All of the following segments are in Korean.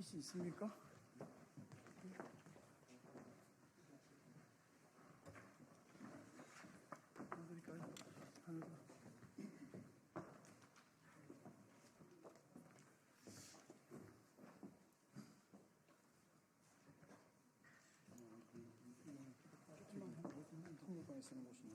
수 있습니까? 드릴까요? 하나 더. 통로방에 쓰는 곳이네.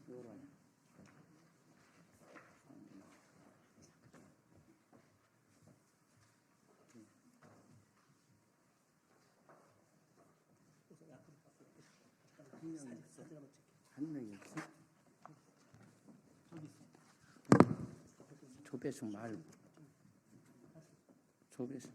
요런. 한 명이 없어? 조배수 말고 조배수.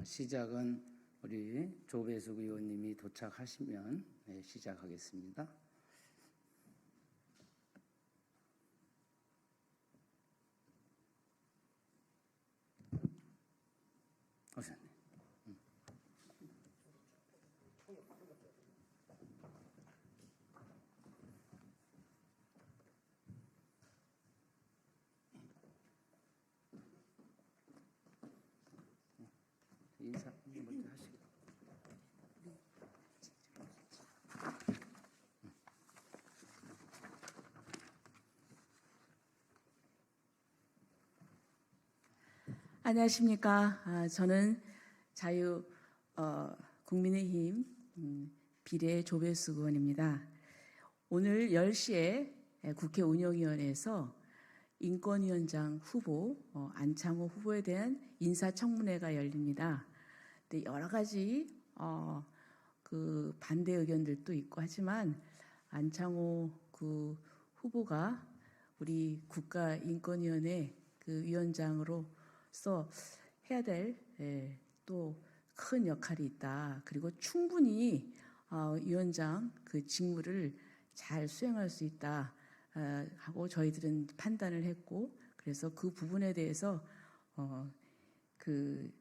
시작은 우리 조배숙 의원님이 도착하시면 시작하겠습니다. 어서네. 인사 먼저 하시고. 안녕하십니까. 저는 국민의힘 비례 조배숙 의원입니다. 오늘 10시에 국회 운영위원회에서 인권위원장 후보 안창호 후보에 대한 인사청문회가 열립니다. 근데 여러 가지 그 반대 의견들도 있고 하지만 안창호 그 후보가 우리 국가인권위원회 그 위원장으로서 해야 될 또 큰 역할이 있다. 그리고 충분히 위원장 그 직무를 잘 수행할 수 있다 하고 저희들은 판단을 했고, 그래서 그 부분에 대해서 그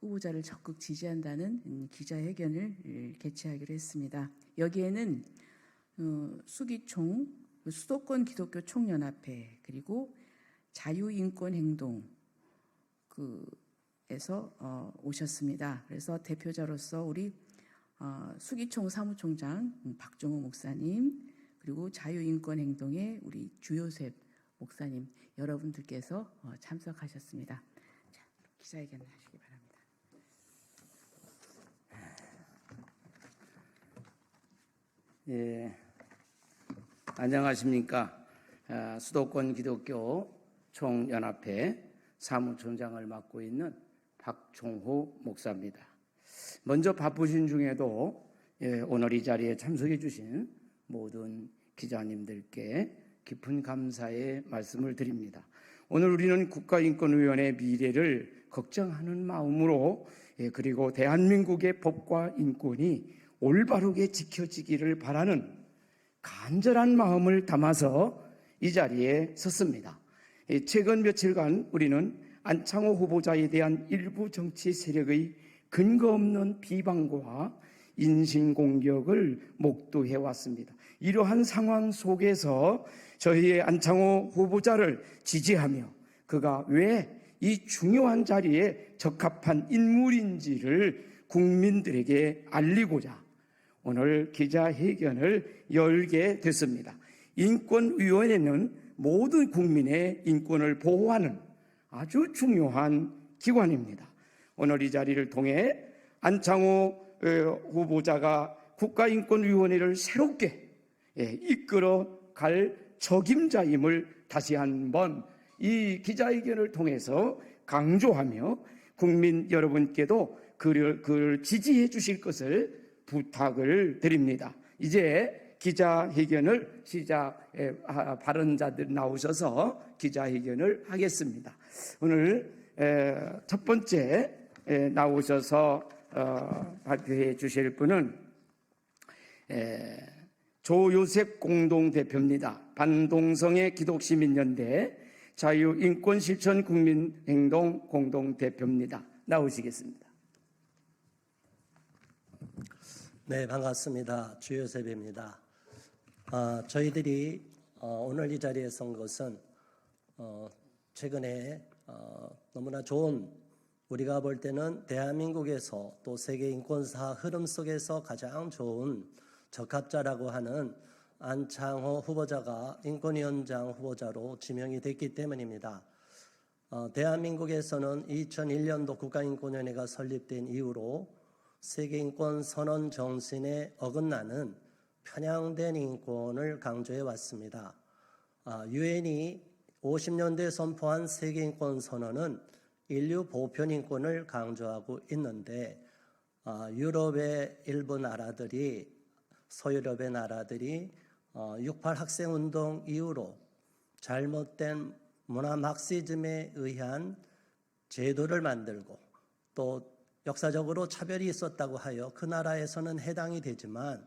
후보자를 적극 지지한다는 기자회견을 개최하기로 했습니다. 여기에는 수도권 기독교 총연합회 그리고 자유인권행동 에서 오셨습니다. 그래서 대표자로서 우리 수기총 사무총장 박종호 목사님, 그리고 자유인권행동의 우리 주요셉 목사님 여러분들께서 참석하셨습니다. 자, 기자회견 하시기 바랍니다. 예, 안녕하십니까. 수도권 기독교 총연합회 사무총장을 맡고 있는 박종호 목사입니다. 먼저 바쁘신 중에도 오늘 이 자리에 참석해 주신 모든 기자님들께 깊은 감사의 말씀을 드립니다. 오늘 우리는 국가인권위원회 미래를 걱정하는 마음으로 그리고 대한민국의 법과 인권이 올바르게 지켜지기를 바라는 간절한 마음을 담아서 이 자리에 섰습니다. 최근 며칠간 우리는 안창호 후보자에 대한 일부 정치 세력의 근거 없는 비방과 인신공격을 목도해 왔습니다. 이러한 상황 속에서 저희의 안창호 후보자를 지지하며 그가 왜 이 중요한 자리에 적합한 인물인지를 국민들에게 알리고자 오늘 기자회견을 열게 됐습니다. 인권위원회는 모든 국민의 인권을 보호하는 아주 중요한 기관입니다. 오늘 이 자리를 통해 안창호 후보자가 국가인권위원회를 새롭게 이끌어 갈 적임자임을 다시 한번 이 기자회견을 통해서 강조하며 국민 여러분께도 그를 지지해 주실 것을 부탁을 드립니다. 이제 기자회견을 발언자들 나오셔서 기자회견을 하겠습니다. 오늘 첫 번째 나오셔서 발표해 주실 분은 조요셉 공동대표입니다. 반동성애 기독시민연대 자유인권실천국민행동 공동대표입니다. 나오시겠습니다. 네, 반갑습니다. 주요셉입니다. 저희들이 오늘 이 자리에 선 것은 최근에 너무나 좋은, 우리가 볼 때는 대한민국에서 또 세계 인권사 흐름 속에서 가장 좋은 적합자라고 하는 안창호 후보자가 인권위원장 후보자로 지명이 됐기 때문입니다. 대한민국에서는 2001년도 국가인권위원회가 설립된 이후로 세계인권선언 정신에 어긋나는 편향된 인권을 강조해 왔습니다. 유엔이 50년대에 선포한 세계인권선언은 인류 보편 인권을 강조하고 있는데 유럽의 일부 나라들이, 서유럽의 나라들이 6.8 학생운동 이후로 잘못된 문화 막시즘에 의한 제도를 만들고 또 역사적으로 차별이 있었다고 하여 그 나라에서는 해당이 되지만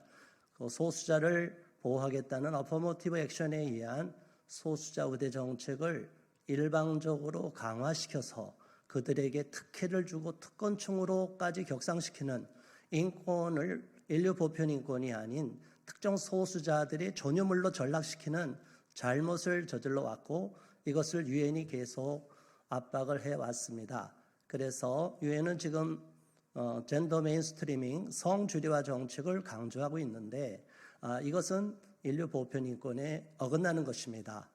그 소수자를 보호하겠다는 어퍼머티브 액션에 의한 소수자 우대 정책을 일방적으로 강화시켜서 그들에게 특혜를 주고 특권층으로까지 격상시키는 인권을 인류 보편 인권이 아닌 특정 소수자들의 존유물로 전락시키는 잘못을 저질러 왔고 이것을 유엔이 계속 압박을 해왔습니다. 그래서 유엔은 지금 젠더 메인스트리밍, 성주류화 정책을 강조하고 있는데 이것은 인류 보편 인권에 어긋나는 것입니다.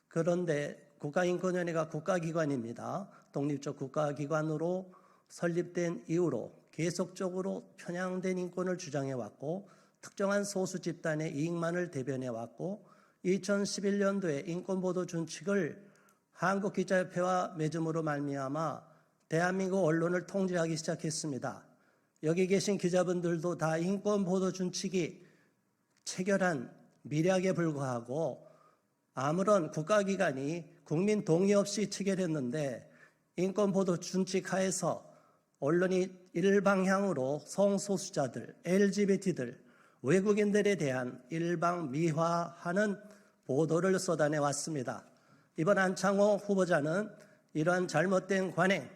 그런데 국가인권위원회가 국가기관입니다. 독립적 국가기관으로 설립된 이후로 계속적으로 편향된 인권을 주장해왔고 특정한 소수 집단의 이익만을 대변해왔고 2011년도에 인권보도 준칙을 한국기자협회와 맺음으로 말미암아 대한민국 언론을 통제하기 시작했습니다. 여기 계신 기자분들도 다 인권보도 준칙이 체결한 미략에 불과하고 아무런 국가기관이 국민 동의 없이 체결했는데 인권보도 준칙 하에서 언론이 일방향으로 성소수자들, LGBT들, 외국인들에 대한 일방 미화하는 보도를 쏟아내 왔습니다. 이번 안창호 후보자는 이러한 잘못된 관행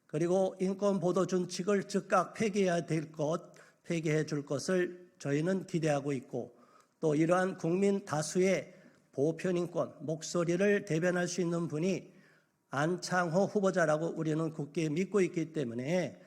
그리고 인권보도 준칙을 즉각 폐기해야 될 것, 폐기해 줄 것을 저희는 기대하고 있고 또 이러한 국민 다수의 보편인권 목소리를 대변할 수 있는 분이 안창호 후보자라고 우리는 굳게 믿고 있기 때문에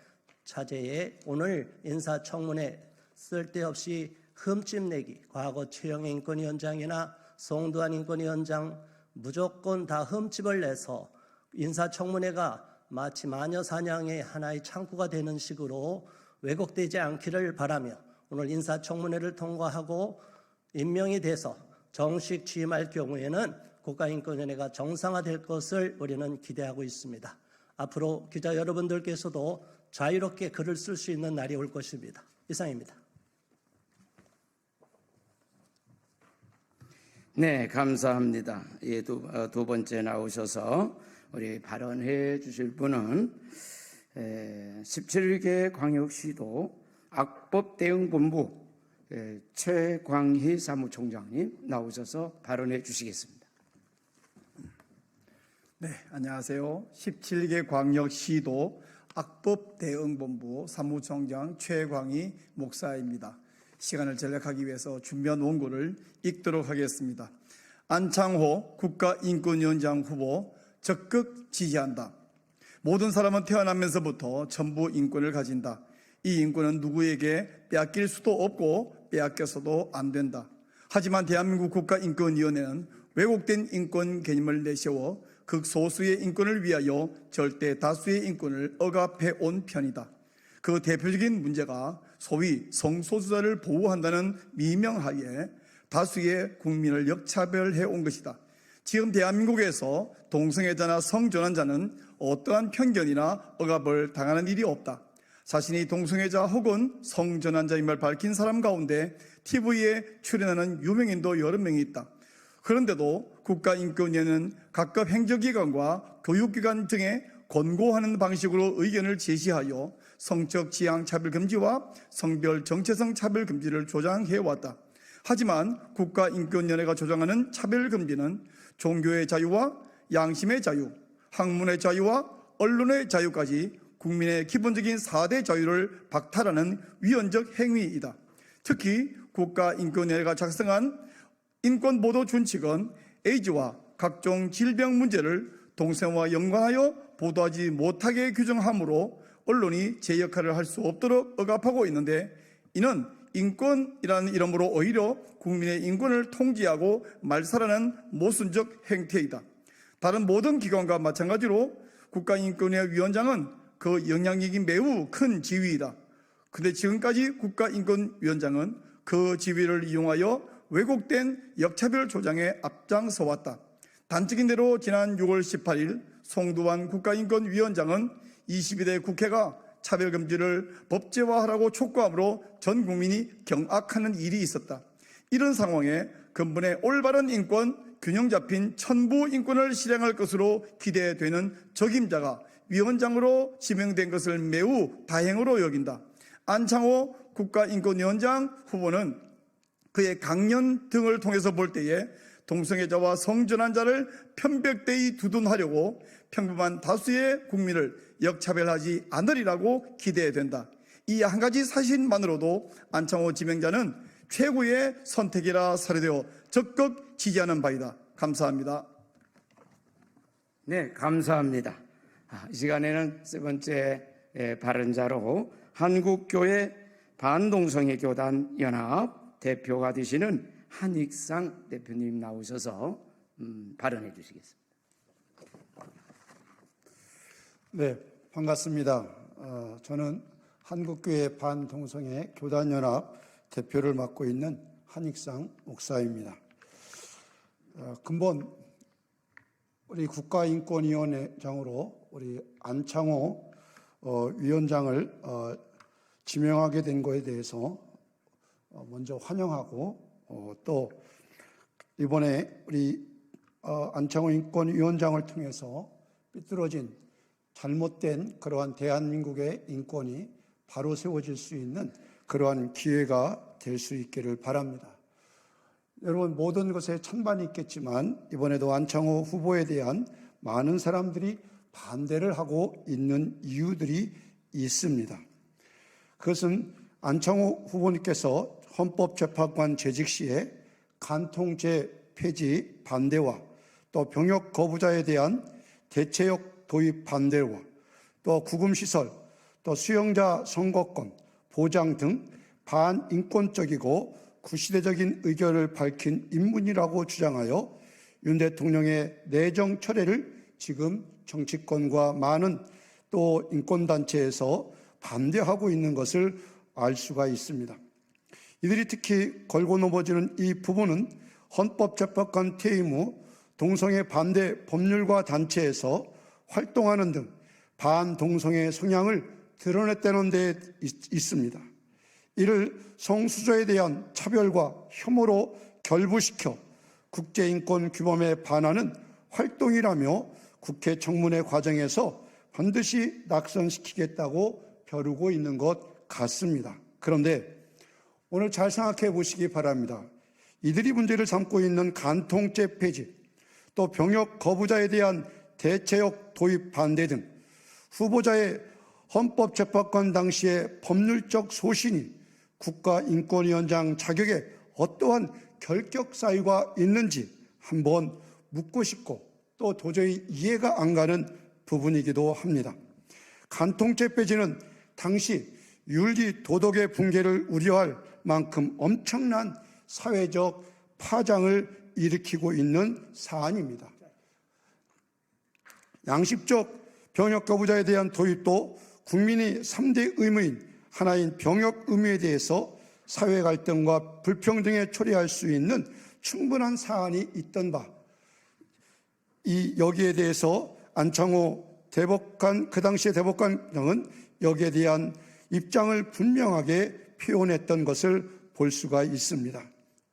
차제에 오늘 인사청문회 쓸데없이 흠집내기, 과거 최영애 인권위원장이나 송두환 인권위원장 무조건 다 흠집을 내서 인사청문회가 마치 마녀 사냥의 하나의 창구가 되는 식으로 왜곡되지 않기를 바라며 오늘 인사청문회를 통과하고 임명이 돼서 정식 취임할 경우에는 국가인권위원회가 정상화될 것을 우리는 기대하고 있습니다. 앞으로 기자 여러분들께서도 자유롭게 글을 쓸 수 있는 날이 올 것입니다. 이상입니다. 네, 감사합니다. 예, 두 번째 나오셔서 우리 발언해 주실 분은 17개 광역시도 악법대응본부 최광희 사무총장님 나오셔서 발언해 주시겠습니다. 네, 안녕하세요. 17개 광역시도 악법대응본부 사무총장 최광희 목사입니다. 시간을 전략하기 위해서 준비한 원고를 읽도록 하겠습니다. 안창호 국가인권위원장 후보 적극 지지한다. 모든 사람은 태어나면서부터 전부 인권을 가진다. 이 인권은 누구에게 빼앗길 수도 없고 빼앗겨서도 안 된다. 하지만 대한민국 국가인권위원회는 왜곡된 인권 개념을 내세워 극소수의 인권을 위하여 절대 다수의 인권을 억압해 온 편이다. 그 대표적인 문제가 소위 성소수자를 보호한다는 미명하에 다수의 국민을 역차별해 온 것이다. 지금 대한민국에서 동성애자나 성전환자는 어떠한 편견이나 억압을 당하는 일이 없다. 자신이 동성애자 혹은 성전환자임을 밝힌 사람 가운데 TV에 출연하는 유명인도 여러 명이 있다. 그런데도 국가인권위원회는 각급 행정기관과 교육기관 등에 권고하는 방식으로 의견을 제시하여 성적 지향 차별 금지와 성별 정체성 차별 금지를 조장해왔다. 하지만 국가인권위원회가 조장하는 차별 금지는 종교의 자유와 양심의 자유, 학문의 자유와 언론의 자유까지 국민의 기본적인 4대 자유를 박탈하는 위헌적 행위이다. 특히 국가인권위원회가 작성한 인권보도 준칙은 에이즈와 각종 질병 문제를 동성애와 연관하여 보도하지 못하게 규정하므로 언론이 제 역할을 할 수 없도록 억압하고 있는데, 이는 인권이라는 이름으로 오히려 국민의 인권을 통제하고 말살하는 모순적 행태이다. 다른 모든 기관과 마찬가지로 국가인권위원회 위원장은 그 영향력이 매우 큰 지위이다. 그런데 지금까지 국가인권위원장은 그 지위를 이용하여 왜곡된 역차별 조장에 앞장서 왔다. 단적인 대로 지난 6월 18일 송두환 국가인권위원장은 22대 국회가 차별금지를 법제화하라고 촉구함으로 전 국민이 경악하는 일이 있었다. 이런 상황에 근본에 올바른 인권, 균형 잡힌 천부 인권을 실행할 것으로 기대되는 적임자가 위원장으로 지명된 것을 매우 다행으로 여긴다. 안창호 국가인권위원장 후보는 그의 강연 등을 통해서 볼 때에 동성애자와 성전환자를 편백되이 두둔하려고 평범한 다수의 국민을 역차별하지 않으리라고 기대된다. 이 한 가지 사실만으로도 안창호 지명자는 최고의 선택이라 사료되어 적극 지지하는 바이다. 감사합니다. 네, 감사합니다. 이 시간에는 세 번째 발언자로 한국교회 반동성애 교단 연합 대표가 되시는 한익상 대표님 나오셔서 발언해 주시겠습니다. 네, 반갑습니다. 저는 한국교회 반동성애 교단연합 대표를 맡고 있는 한익상 목사입니다. 근본 우리 국가인권위원회장으로 우리 안창호 위원장을 지명하게 된 것에 대해서 먼저 환영하고 또 이번에 우리 안창호 인권위원장을 통해서 삐뚤어진 잘못된 그러한 대한민국의 인권이 바로 세워질 수 있는 그러한 기회가 될 수 있기를 바랍니다. 여러분, 모든 것에 찬반이 있겠지만 이번에도 안창호 후보에 대한 많은 사람들이 반대를 하고 있는 이유들이 있습니다. 그것은 안창호 후보님께서 헌법재판관 재직 시에 간통죄 폐지 반대와 또 병역 거부자에 대한 대체역 도입 반대와 또 구금시설, 또 수용자 선거권 보장 등 반인권적이고 구시대적인 의견을 밝힌 인물이라고 주장하여 윤 대통령의 내정 철회를 지금 정치권과 많은 또 인권단체에서 반대하고 있는 것을 알 수가 있습니다. 이들이 특히 걸고 넘어지는 이 부분은 헌법재판관 퇴임 후 동성애 반대 법률가 단체에서 활동하는 등 반동성애 성향을 드러냈다는 데 있습니다. 이를 성수자에 대한 차별과 혐오로 결부시켜 국제인권규범에 반하는 활동이라며 국회 청문회 과정에서 반드시 낙선시키겠다고 벼르고 있는 것 같습니다. 그런데 오늘 잘 생각해 보시기 바랍니다. 이들이 문제를 삼고 있는 간통죄 폐지, 또 병역 거부자에 대한 대체역 도입 반대 등 후보자의 헌법재판관 당시의 법률적 소신이 국가인권위원장 자격에 어떠한 결격 사유가 있는지 한번 묻고 싶고 또 도저히 이해가 안 가는 부분이기도 합니다. 간통죄 폐지는 당시 윤리 도덕의 붕괴를 우려할 만큼 엄청난 사회적 파장을 일으키고 있는 사안입니다. 양식적 병역 거부자에 대한 도입도 국민이 3대 의무인 하나인 병역 의무에 대해서 사회 갈등과 불평등에 초래할 수 있는 충분한 사안이 있던 바, 여기에 대해서 안창호 대법관, 그 당시의 대법관은 여기에 대한 입장을 분명하게 표현했던 것을 볼 수가 있습니다.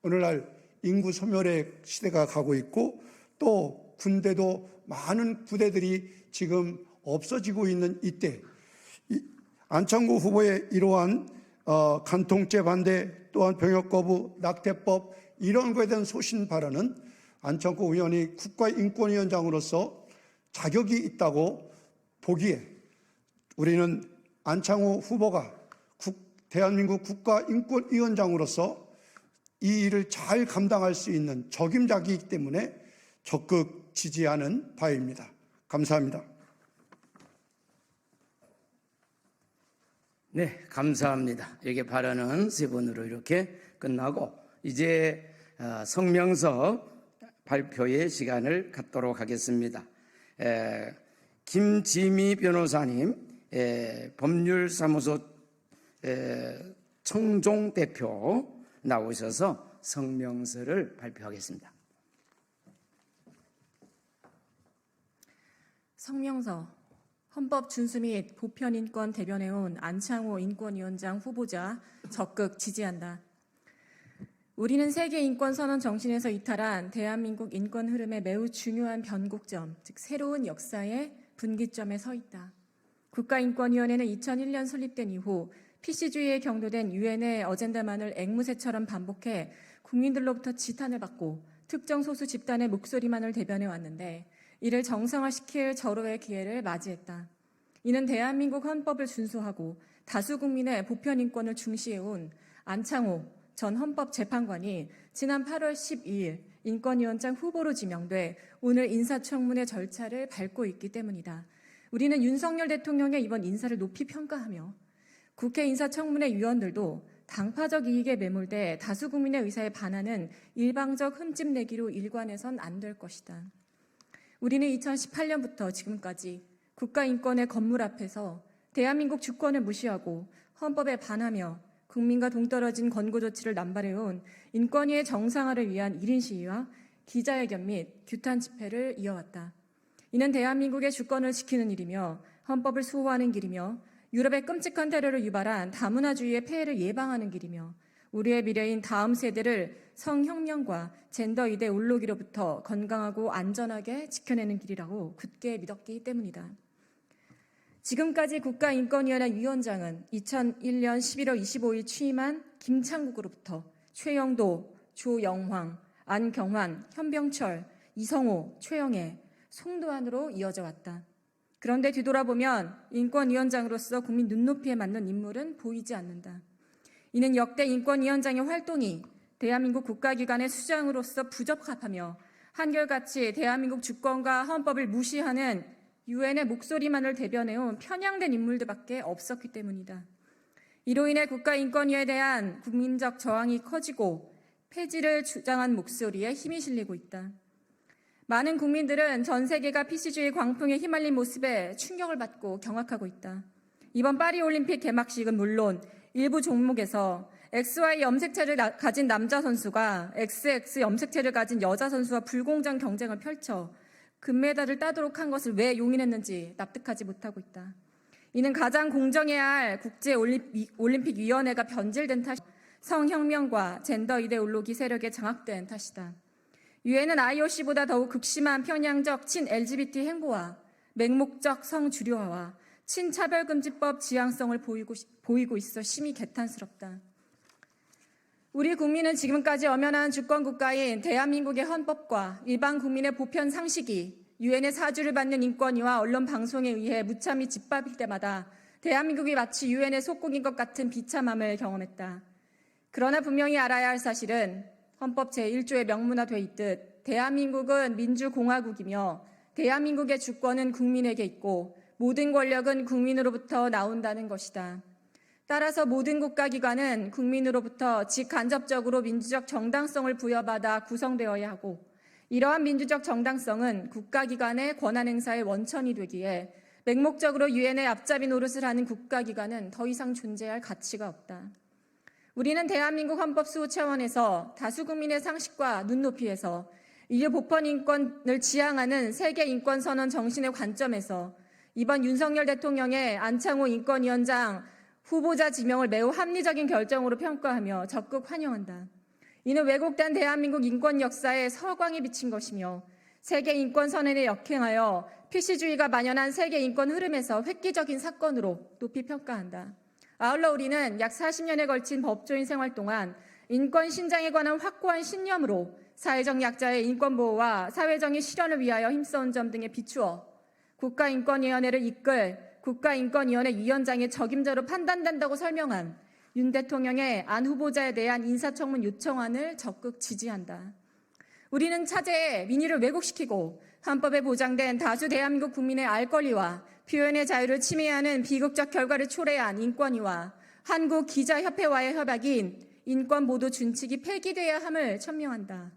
오늘날 인구 소멸의 시대가 가고 있고 또 군대도 많은 부대들이 지금 없어지고 있는 이때 안창호 후보의 이러한 간통죄 반대 또한 병역 거부, 낙태법 이런 것에 대한 소신 발언은 안창호 의원이 국가인권위원장으로서 자격이 있다고 보기에 우리는 안창호 후보가 대한민국 국가인권위원장으로서 이 일을 잘 감당할 수 있는 적임자이기 때문에 적극 지지하는 바입니다. 감사합니다. 네, 감사합니다. 이게 발언은 세 번으로 이렇게 끝나고 이제 성명서 발표의 시간을 갖도록 하겠습니다. 김지미 변호사님, 법률사무소 청종 대표 나오셔서 성명서를 발표하겠습니다. 성명서 헌법 준수 및 보편 인권 대변해온 안창호 인권위원장 후보자 적극 지지한다. 우리는 세계 인권 선언 정신에서 이탈한 대한민국 인권 흐름의 매우 중요한 변곡점, 즉 새로운 역사의 분기점에 서 있다. 국가인권위원회는 2001년 설립된 이후 PC주의에 경도된 유엔의 어젠다만을 앵무새처럼 반복해 국민들로부터 지탄을 받고 특정 소수 집단의 목소리만을 대변해 왔는데 이를 정상화시킬 절호의 기회를 맞이했다. 이는 대한민국 헌법을 준수하고 다수 국민의 보편 인권을 중시해온 안창호 전 헌법재판관이 지난 8월 12일 인권위원장 후보로 지명돼 오늘 인사청문회 절차를 밟고 있기 때문이다. 우리는 윤석열 대통령의 이번 인사를 높이 평가하며 국회 인사청문회 위원들도 당파적 이익에 매몰돼 다수 국민의 의사에 반하는 일방적 흠집 내기로 일관해선 안 될 것이다. 우리는 2018년부터 지금까지 국가인권의 건물 앞에서 대한민국 주권을 무시하고 헌법에 반하며 국민과 동떨어진 권고 조치를 남발해온 인권위의 정상화를 위한 1인 시위와 기자회견 및 규탄 집회를 이어왔다. 이는 대한민국의 주권을 지키는 일이며 헌법을 수호하는 길이며 유럽의 끔찍한 테러를 유발한 다문화주의의 폐해를 예방하는 길이며 우리의 미래인 다음 세대를 성혁명과 젠더 이데올로기로부터 건강하고 안전하게 지켜내는 길이라고 굳게 믿었기 때문이다. 지금까지 국가인권위원회 위원장은 2001년 11월 25일 취임한 김창국으로부터 최영도, 조영황, 안경환, 현병철, 이성호, 최영애, 송도안으로 이어져 왔다. 그런데 뒤돌아보면 인권위원장으로서 국민 눈높이에 맞는 인물은 보이지 않는다. 이는 역대 인권위원장의 활동이 대한민국 국가기관의 수장으로서 부적합하며 한결같이 대한민국 주권과 헌법을 무시하는 유엔의 목소리만을 대변해온 편향된 인물들밖에 없었기 때문이다. 이로 인해 국가인권위에 대한 국민적 저항이 커지고 폐지를 주장한 목소리에 힘이 실리고 있다. 많은 국민들은 전 세계가 PC주의 광풍에 휘말린 모습에 충격을 받고 경악하고 있다. 이번 파리올림픽 개막식은 물론 일부 종목에서 XY 염색체를 가진 남자 선수가 XX 염색체를 가진 여자 선수와 불공정 경쟁을 펼쳐 금메달을 따도록 한 것을 왜 용인했는지 납득하지 못하고 있다. 이는 가장 공정해야 할 국제올림픽위원회가 변질된 탓이고 성혁명과 젠더 이데올로기 세력에 장악된 탓이다. 유엔은 IOC보다 더욱 극심한 편향적 친-LGBT 행보와 맹목적 성주류화와 친차별금지법 지향성을 보이고 있어 심히 개탄스럽다. 우리 국민은 지금까지 엄연한 주권국가인 대한민국의 헌법과 일반 국민의 보편 상식이 유엔의 사주를 받는 인권위와 언론 방송에 의해 무참히 짓밟힐 때마다 대한민국이 마치 유엔의 속국인 것 같은 비참함을 경험했다. 그러나 분명히 알아야 할 사실은 헌법 제1조에 명문화돼 있듯 대한민국은 민주공화국이며 대한민국의 주권은 국민에게 있고 모든 권력은 국민으로부터 나온다는 것이다. 따라서 모든 국가기관은 국민으로부터 직간접적으로 민주적 정당성을 부여받아 구성되어야 하고 이러한 민주적 정당성은 국가기관의 권한행사의 원천이 되기에 맹목적으로 유엔의 앞잡이 노릇을 하는 국가기관은 더 이상 존재할 가치가 없다. 우리는 대한민국 헌법수호 차원에서 다수 국민의 상식과 눈높이에서 인류 보편 인권을 지향하는 세계 인권선언 정신의 관점에서 이번 윤석열 대통령의 안창호 인권위원장 후보자 지명을 매우 합리적인 결정으로 평가하며 적극 환영한다. 이는 왜곡된 대한민국 인권 역사에 서광이 비친 것이며 세계 인권선언에 역행하여 PC주의가 만연한 세계 인권 흐름에서 획기적인 사건으로 높이 평가한다. 아울러 우리는 약 40년에 걸친 법조인 생활 동안 인권 신장에 관한 확고한 신념으로 사회적 약자의 인권 보호와 사회정의 실현을 위하여 힘써온 점 등에 비추어 국가인권위원회를 이끌 국가인권위원회 위원장의 적임자로 판단된다고 설명한 윤 대통령의 안 후보자에 대한 인사청문 요청안을 적극 지지한다. 우리는 차제에 민의를 왜곡시키고 헌법에 보장된 다수 대한민국 국민의 알 권리와 표현의 자유를 침해하는 비극적 결과를 초래한 인권위와 한국기자협회와의 협약인 인권보도 준칙이 폐기돼야 함을 천명한다.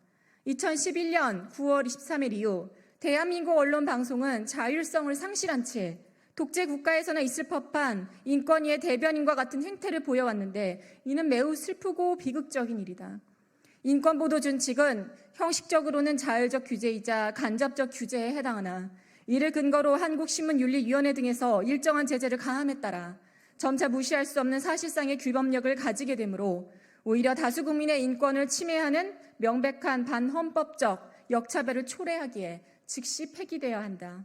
2011년 9월 23일 이후 대한민국 언론 방송은 자율성을 상실한 채 독재 국가에서나 있을 법한 인권위의 대변인과 같은 행태를 보여왔는데 이는 매우 슬프고 비극적인 일이다. 인권보도 준칙은 형식적으로는 자율적 규제이자 간접적 규제에 해당하나 이를 근거로 한국신문윤리위원회 등에서 일정한 제재를 가함에 따라 점차 무시할 수 없는 사실상의 규범력을 가지게 되므로 오히려 다수 국민의 인권을 침해하는 명백한 반헌법적 역차별을 초래하기에 즉시 폐기되어야 한다.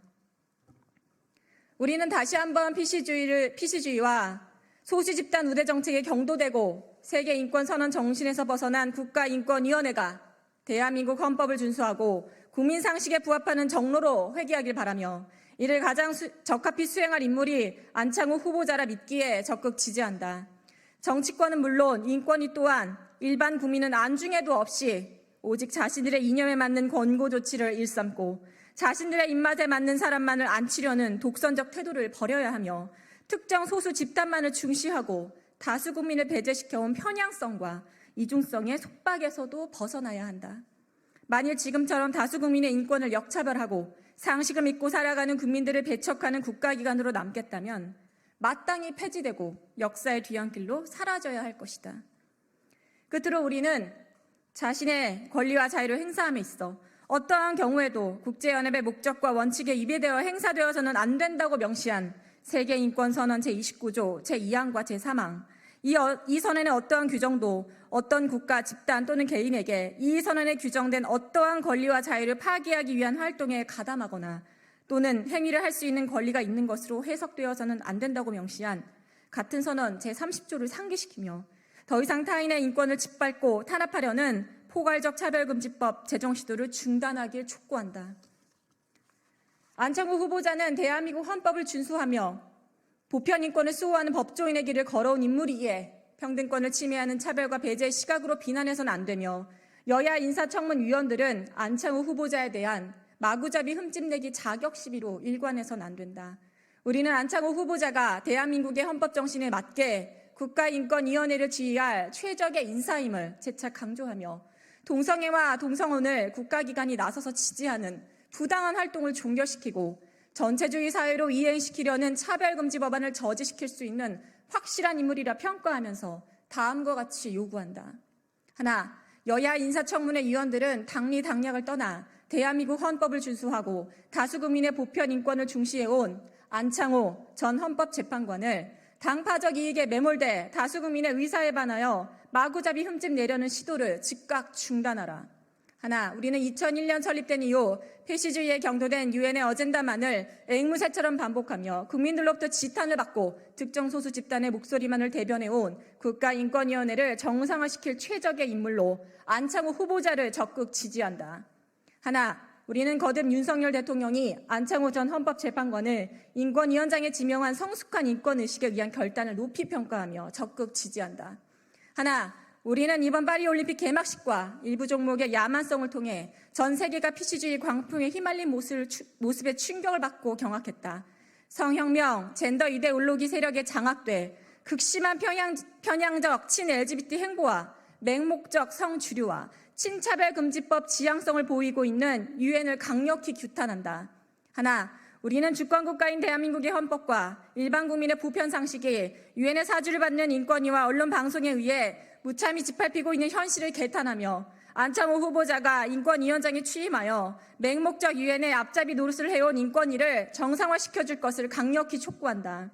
우리는 다시 한번 PC주의와 소수 집단 우대 정책에 경도되고 세계 인권 선언 정신에서 벗어난 국가인권위원회가 대한민국 헌법을 준수하고 국민 상식에 부합하는 정로로 회귀하길 바라며 이를 가장 적합히 수행할 인물이 안창호 후보자라 믿기에 적극 지지한다. 정치권은 물론 인권위 또한 일반 국민은 안중에도 없이 오직 자신들의 이념에 맞는 권고 조치를 일삼고 자신들의 입맛에 맞는 사람만을 안치려는 독선적 태도를 버려야 하며 특정 소수 집단만을 중시하고 다수 국민을 배제시켜온 편향성과 이중성의 속박에서도 벗어나야 한다. 만일 지금처럼 다수 국민의 인권을 역차별하고 상식을 믿고 살아가는 국민들을 배척하는 국가기관으로 남겠다면 마땅히 폐지되고 역사의 뒤안길로 사라져야 할 것이다. 끝으로 우리는 자신의 권리와 자유를 행사함에 있어 어떠한 경우에도 국제연합의 목적과 원칙에 위배되어 행사되어서는 안 된다고 명시한 세계인권선언 제29조 제2항과 제3항 이 선언의 어떠한 규정도 어떤 국가, 집단 또는 개인에게 이 선언에 규정된 어떠한 권리와 자유를 파기하기 위한 활동에 가담하거나 또는 행위를 할 수 있는 권리가 있는 것으로 해석되어서는 안 된다고 명시한 같은 선언 제30조를 상기시키며 더 이상 타인의 인권을 짓밟고 탄압하려는 포괄적 차별금지법 제정 시도를 중단하길 촉구한다. 안창호 후보자는 대한민국 헌법을 준수하며 보편 인권을 수호하는 법조인의 길을 걸어온 인물이기에 평등권을 침해하는 차별과 배제의 시각으로 비난해서는 안 되며 여야 인사청문위원들은 안창호 후보자에 대한 마구잡이 흠집내기 자격 시비로 일관해서는 안 된다. 우리는 안창호 후보자가 대한민국의 헌법 정신에 맞게 국가인권위원회를 지휘할 최적의 인사임을 재차 강조하며 동성애와 동성혼을 국가기관이 나서서 지지하는 부당한 활동을 종결시키고 전체주의 사회로 이행시키려는 차별금지 법안을 저지시킬 수 있는 확실한 인물이라 평가하면서 다음과 같이 요구한다. 하나, 여야 인사청문회 위원들은 당리 당략을 떠나 대한민국 헌법을 준수하고 다수 국민의 보편 인권을 중시해온 안창호 전 헌법재판관을 당파적 이익에 매몰돼 다수 국민의 의사에 반하여 마구잡이 흠집 내려는 시도를 즉각 중단하라. 하나, 우리는 2001년 설립된 이후 패시주의에 경도된 유엔의 어젠다만을 앵무새처럼 반복하며 국민들로부터 지탄을 받고 특정 소수 집단의 목소리만을 대변해온 국가인권위원회를 정상화시킬 최적의 인물로 안창호 후보자를 적극 지지한다. 하나, 우리는 거듭 윤석열 대통령이 안창호 전 헌법재판관을 인권위원장에 지명한 성숙한 인권의식에 의한 결단을 높이 평가하며 적극 지지한다. 하나, 우리는 이번 파리올림픽 개막식과 일부 종목의 야만성을 통해 전 세계가 PC주의 광풍에 휘말린 모습에 충격을 받고 경악했다. 성혁명, 젠더 이데올로기 세력에 장악돼 극심한 편향적 친-LGBT 행보와 맹목적 성주류와 친차별금지법 지향성을 보이고 있는 유엔을 강력히 규탄한다. 하나, 우리는 주권국가인 대한민국의 헌법과 일반 국민의 보편상식에 유엔의 사주를 받는 인권위와 언론방송에 의해 무참히 짓밟히고 있는 현실을 개탄하며 안창호 후보자가 인권위원장에 취임하여 맹목적 유엔의 앞잡이 노릇을 해온 인권위를 정상화시켜줄 것을 강력히 촉구한다.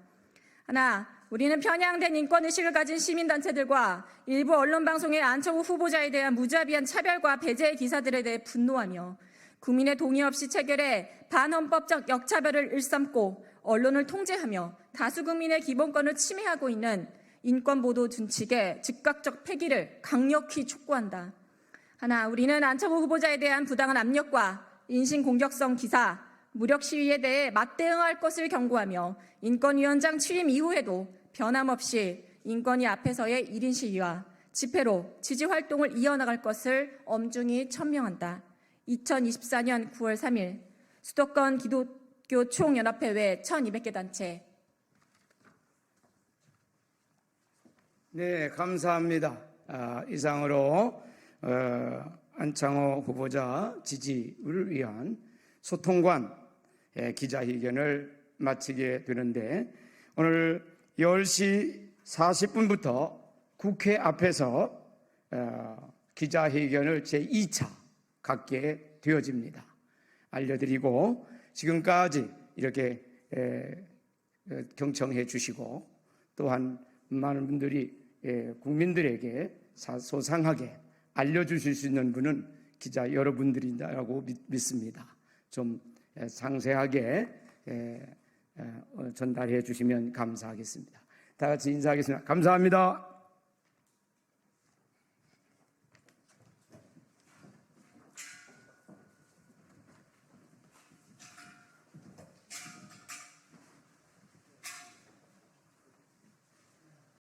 하나, 우리는 편향된 인권의식을 가진 시민단체들과 일부 언론방송의 안창호 후보자에 대한 무자비한 차별과 배제의 기사들에 대해 분노하며 국민의 동의 없이 체결해 반헌법적 역차별을 일삼고 언론을 통제하며 다수 국민의 기본권을 침해하고 있는 인권보도 준칙의 즉각적 폐기를 강력히 촉구한다. 하나, 우리는 안창호 후보자에 대한 부당한 압력과 인신공격성 기사, 무력 시위에 대해 맞대응할 것을 경고하며 인권위원장 취임 이후에도 변함없이 인권위 앞에서의 1인 시위와 집회로 지지 활동을 이어나갈 것을 엄중히 천명한다. 2024년 9월 3일 수도권 기독교 총연합회 외 1200개 단체. 네, 감사합니다. 이상으로 안창호 후보자 지지를 위한 소통관 기자회견을 마치게 되는데, 오늘 10시 40분부터 국회 앞에서 기자회견을 제2차 갖게 되어집니다. 알려드리고, 지금까지 이렇게 경청해 주시고 또한 많은 분들이 국민들에게 소상하게 알려주실 수 있는 분은 기자 여러분들이라고 믿습니다. 좀 상세하게 전달해 주시면 감사하겠습니다. 다 같이 인사하겠습니다. 감사합니다.